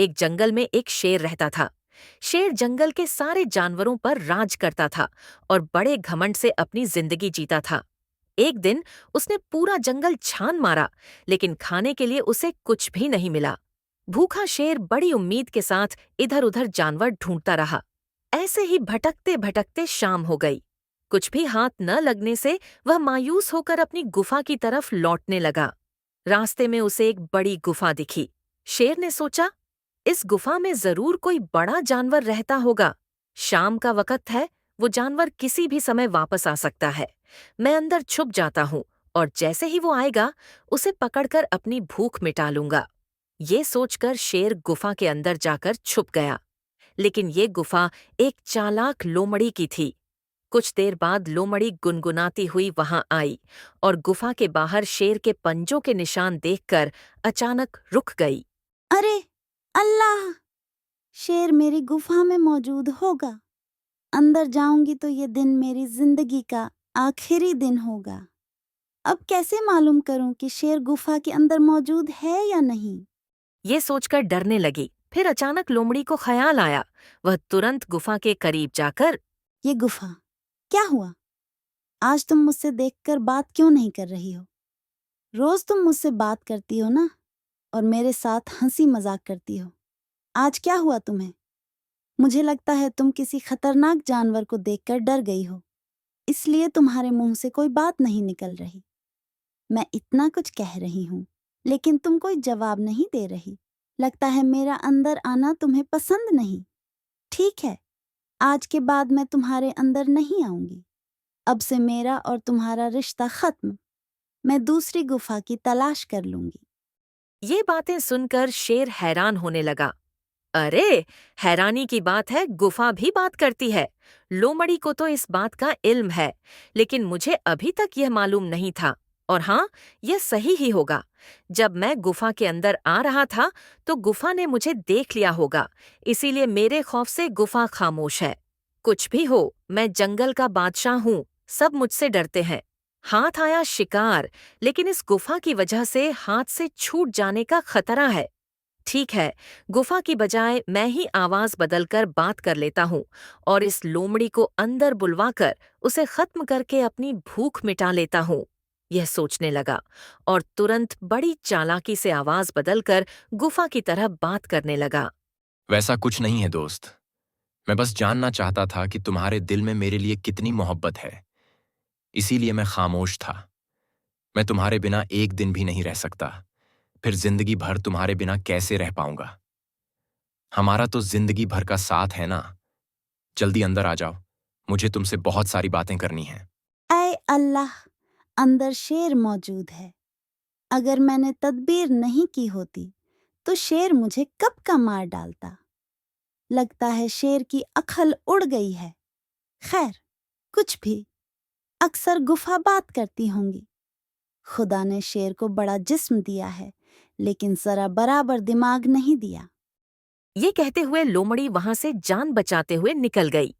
एक जंगल में एक शेर रहता था। शेर जंगल के सारे जानवरों पर राज करता था और बड़े घमंड से अपनी जिंदगी जीता था। एक दिन उसने पूरा जंगल छान मारा, लेकिन खाने के लिए उसे कुछ भी नहीं मिला। भूखा शेर बड़ी उम्मीद के साथ इधर उधर जानवर ढूंढता रहा। ऐसे ही भटकते भटकते शाम हो गई। कुछ भी हाथ न लगने से वह मायूस होकर अपनी गुफा की तरफ लौटने लगा। रास्ते में उसे एक बड़ी गुफा दिखी। शेर ने सोचा, इस गुफा में जरूर कोई बड़ा जानवर रहता होगा। शाम का वक्त है, वो जानवर किसी भी समय वापस आ सकता है। मैं अंदर छुप जाता हूँ और जैसे ही वो आएगा उसे पकड़कर अपनी भूख मिटा लूंगा। ये सोचकर शेर गुफा के अंदर जाकर छुप गया। लेकिन ये गुफा एक चालाक लोमड़ी की थी। कुछ देर बाद लोमड़ी गुनगुनाती हुई वहां आई और गुफा के बाहर शेर के पंजों के निशान देखकर अचानक रुक गई। अरे अल्लाह! शेर मेरी गुफा में मौजूद होगा। अंदर जाऊंगी तो ये दिन मेरी जिंदगी का आखिरी दिन होगा। अब कैसे मालूम करूं कि शेर गुफा के अंदर मौजूद है या नहीं? ये सोचकर डरने लगी। फिर अचानक लोमड़ी को ख्याल आया। वह तुरंत गुफा के करीब जाकर, ये गुफा, क्या हुआ? आज तुम मुझसे देखकर बात क्यों नहीं कर रही हो? रोज तुम मुझसे बात करती हो ना, और मेरे साथ हंसी मजाक करती हो। आज क्या हुआ तुम्हें? मुझे लगता है तुम किसी खतरनाक जानवर को देखकर डर गई हो, इसलिए तुम्हारे मुंह से कोई बात नहीं निकल रही। मैं इतना कुछ कह रही हूँ, लेकिन तुम कोई जवाब नहीं दे रही। लगता है मेरा अंदर आना तुम्हें पसंद नहीं। ठीक है, आज के बाद मैं तुम्हारे अंदर नहीं आऊंगी। अब से मेरा और तुम्हारा रिश्ता खत्म। मैं दूसरी गुफा की तलाश कर लूंगी। ये बातें सुनकर शेर हैरान होने लगा। अरे, हैरानी की बात है, गुफा भी बात करती है। लोमड़ी को तो इस बात का इल्म है, लेकिन मुझे अभी तक यह मालूम नहीं था। और हाँ, यह सही ही होगा। जब मैं गुफा के अंदर आ रहा था तो गुफा ने मुझे देख लिया होगा, इसीलिए मेरे खौफ से गुफा खामोश है। कुछ भी हो, मैं जंगल का बादशाह हूँ, सब मुझसे डरते हैं। हाथ आया शिकार, लेकिन इस गुफा की वजह से हाथ से छूट जाने का खतरा है। ठीक है, गुफा की बजाय मैं ही आवाज बदलकर बात कर लेता हूँ और इस लोमड़ी को अंदर बुलवाकर उसे खत्म करके अपनी भूख मिटा लेता हूँ। यह सोचने लगा और तुरंत बड़ी चालाकी से आवाज बदलकर गुफा की तरह बात करने लगा। वैसा कुछ नहीं है दोस्त। मैं बस जानना चाहता था कि तुम्हारे दिल में मेरे लिए कितनी मोहब्बत है, इसीलिए मैं खामोश था। मैं तुम्हारे बिना एक दिन भी नहीं रह सकता, फिर जिंदगी भर तुम्हारे बिना कैसे रह पाऊंगा? हमारा तो जिंदगी भर का साथ है ना। जल्दी अंदर आ जाओ, मुझे तुमसे बहुत सारी बातें करनी हैं। ऐ अल्लाह! अंदर शेर मौजूद है। अगर मैंने तदबीर नहीं की होती तो शेर मुझे कब का मार डालता। लगता है शेर की अक्ल उड़ गई है। खैर, कुछ भी, अक्सर गुफा बात करती होंगी। खुदा ने शेर को बड़ा जिस्म दिया है, लेकिन जरा बराबर दिमाग नहीं दिया। ये कहते हुए लोमड़ी वहां से जान बचाते हुए निकल गई।